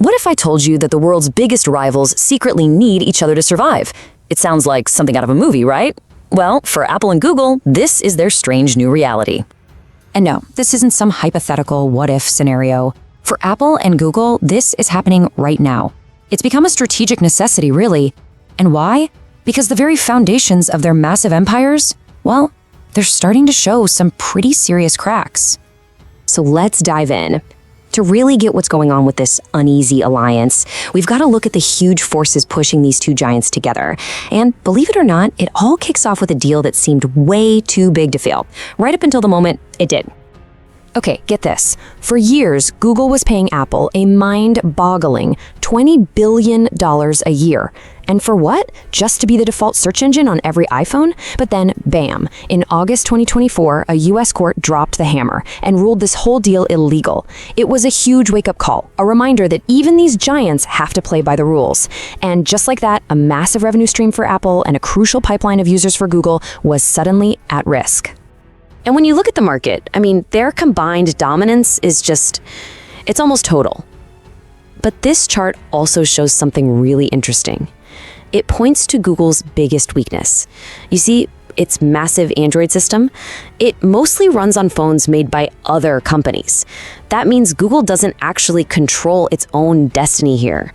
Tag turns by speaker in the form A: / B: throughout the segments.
A: What if I told you that the world's biggest rivals secretly need each other to survive? It sounds like something out of a movie, right? Well, for Apple and Google, this is their strange new reality. And no, this isn't some hypothetical what-if scenario. For Apple and Google, this is happening right now. It's become a strategic necessity, really. And why? Because the very foundations of their massive empires, well, they're starting to show some pretty serious cracks. So let's dive in. To really get what's going on with this uneasy alliance, we've got to look at the huge forces pushing these two giants together. And believe it or not, it all kicks off with a deal that seemed way too big to fail, right up until the moment it did. Okay, get this. For years, Google was paying Apple a mind-boggling $20 billion a year. And for what? Just to be the default search engine on every iPhone? But then, bam, in August 2024, a US court dropped the hammer and ruled this whole deal illegal. It was a huge wake-up call, a reminder that even these giants have to play by the rules. And just like that, a massive revenue stream for Apple and a crucial pipeline of users for Google was suddenly at risk. And when you look at the market, I mean, their combined dominance is just, it's almost total. But this chart also shows something really interesting. It points to Google's biggest weakness. You see, its massive Android system, it mostly runs on phones made by other companies. That means Google doesn't actually control its own destiny here.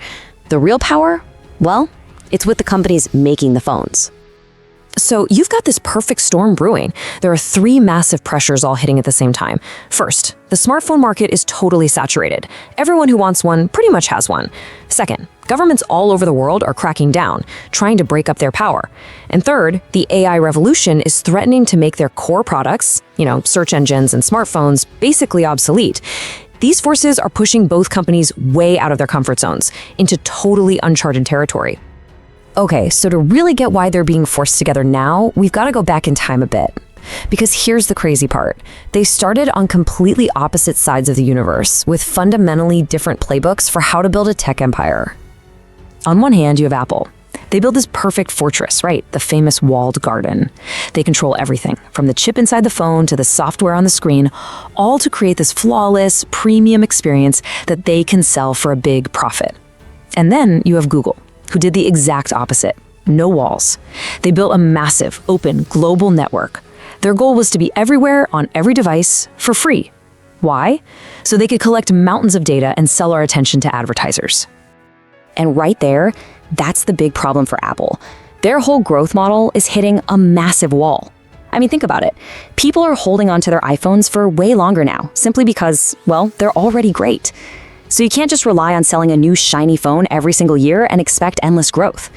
A: The real power? Well, it's with the companies making the phones. So you've got this perfect storm brewing. There are three massive pressures all hitting at the same time. First, the smartphone market is totally saturated. Everyone who wants one pretty much has one. Second, governments all over the world are cracking down, trying to break up their power. And third, the AI revolution is threatening to make their core products, search engines and smartphones, basically obsolete. These forces are pushing both companies way out of their comfort zones, into totally uncharted territory. Okay, so to really get why they're being forced together now, we've got to go back in time a bit. Because here's the crazy part. They started on completely opposite sides of the universe, with fundamentally different playbooks for how to build a tech empire. On one hand, you have Apple. They build this perfect fortress, right? The famous walled garden. They control everything, from the chip inside the phone to the software on the screen, all to create this flawless, premium experience that they can sell for a big profit. And then you have Google, who did the exact opposite. No walls. They built a massive, open, global network. Their goal was to be everywhere, on every device, for free. Why? So they could collect mountains of data and sell our attention to advertisers. And right there, that's the big problem for Apple. Their whole growth model is hitting a massive wall. I mean, think about it. People are holding onto their iPhones for way longer now, simply because, well, they're already great. So you can't just rely on selling a new shiny phone every single year and expect endless growth.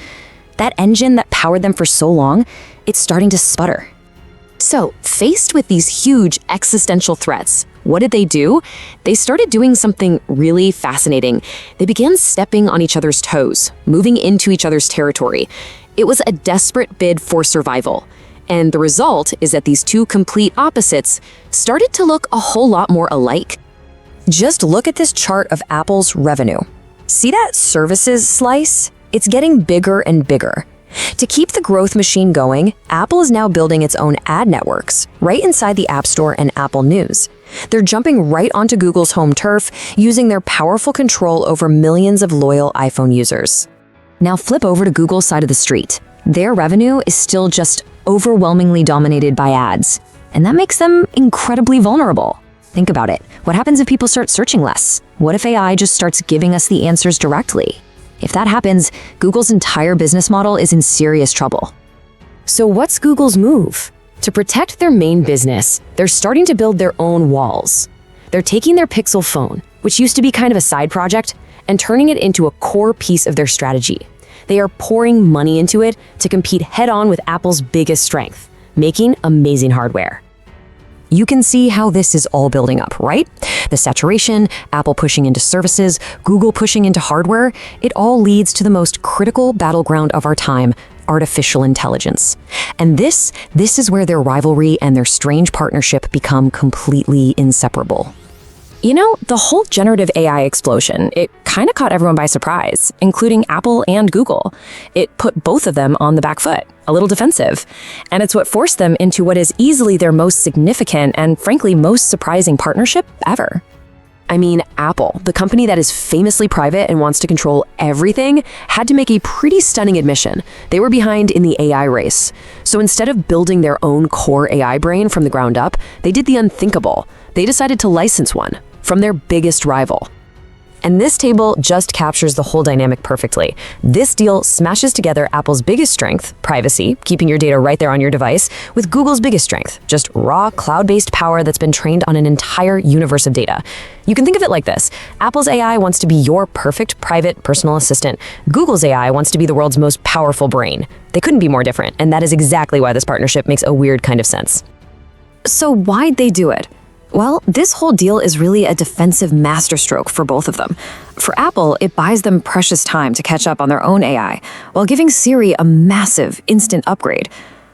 A: That engine that powered them for so long, it's starting to sputter. So, faced with these huge existential threats, what did they do? They started doing something really fascinating. They began stepping on each other's toes, moving into each other's territory. It was a desperate bid for survival. And the result is that these two complete opposites started to look a whole lot more alike. Just look at this chart of Apple's revenue. See that services slice? It's getting bigger and bigger. To keep the growth machine going, Apple is now building its own ad networks right inside the App Store and Apple News. They're jumping right onto Google's home turf, using their powerful control over millions of loyal iPhone users. Now flip over to Google's side of the street. Their revenue is still just overwhelmingly dominated by ads, and that makes them incredibly vulnerable. Think about it. What happens if people start searching less? What if AI just starts giving us the answers directly? If that happens, Google's entire business model is in serious trouble. So what's Google's move? To protect their main business, they're starting to build their own walls. They're taking their Pixel phone, which used to be kind of a side project, and turning it into a core piece of their strategy. They are pouring money into it to compete head-on with Apple's biggest strength, making amazing hardware. You can see how this is all building up, right? The saturation, Apple pushing into services, Google pushing into hardware, it all leads to the most critical battleground of our time, artificial intelligence. And this is where their rivalry and their strange partnership become completely inseparable. The whole generative AI explosion, it kind of caught everyone by surprise, including Apple and Google. It put both of them on the back foot, a little defensive. And it's what forced them into what is easily their most significant and, frankly, most surprising partnership ever.
B: I mean, Apple, the company that is famously private and wants to control everything, had to make a pretty stunning admission. They were behind in the AI race. So instead of building their own core AI brain from the ground up, they did the unthinkable. They decided to license one from their biggest rival. And this table just captures the whole dynamic perfectly. This deal smashes together Apple's biggest strength, privacy, keeping your data right there on your device, with Google's biggest strength, just raw, cloud-based power that's been trained on an entire universe of data. You can think of it like this. Apple's AI wants to be your perfect private personal assistant. Google's AI wants to be the world's most powerful brain. They couldn't be more different, and that is exactly why this partnership makes a weird kind of sense.
A: So why'd they do it? Well, this whole deal is really a defensive masterstroke for both of them. For Apple, it buys them precious time to catch up on their own AI, while giving Siri a massive, instant upgrade.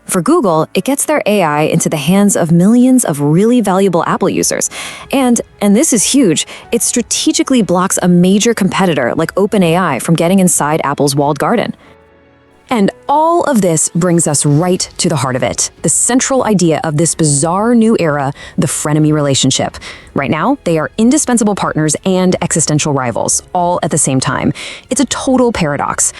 A: For Google, it gets their AI into the hands of millions of really valuable Apple users. And this is huge, it strategically blocks a major competitor like OpenAI from getting inside Apple's walled garden. And all of this brings us right to the heart of it, the central idea of this bizarre new era, the frenemy relationship. Right now, they are indispensable partners and existential rivals, all at the same time. It's a total paradox.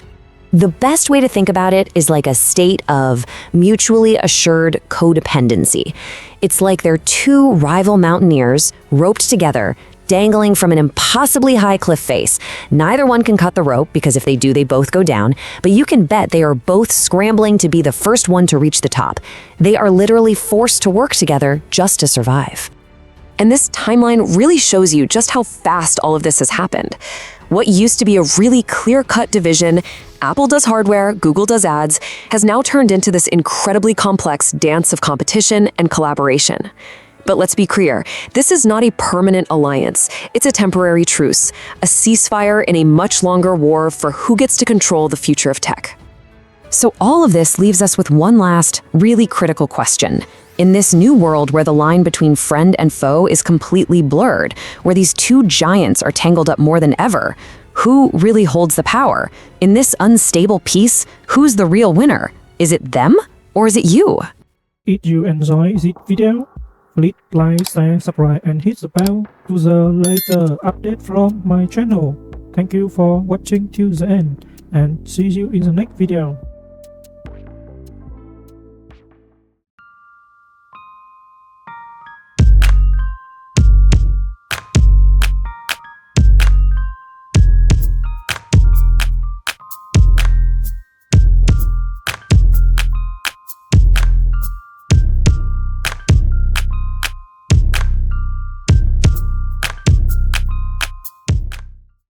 A: The best way to think about it is like a state of mutually assured codependency. It's like they're two rival mountaineers roped together, dangling from an impossibly high cliff face. Neither one can cut the rope because if they do, they both go down, but you can bet they are both scrambling to be the first one to reach the top. They are literally forced to work together just to survive. And this timeline really shows you just how fast all of this has happened. What used to be a really clear-cut division, Apple does hardware, Google does ads, has now turned into this incredibly complex dance of competition and collaboration. But let's be clear, this is not a permanent alliance. It's a temporary truce, a ceasefire in a much longer war for who gets to control the future of tech. So all of this leaves us with one last, really critical question. In this new world where the line between friend and foe is completely blurred, where these two giants are tangled up more than ever, who really holds the power? In this unstable peace, who's the real winner? Is it them or is it you?
C: If you enjoy this video, please like, share, subscribe and hit the bell to the later update from my channel. Thank you for watching till the end and see you in the next video.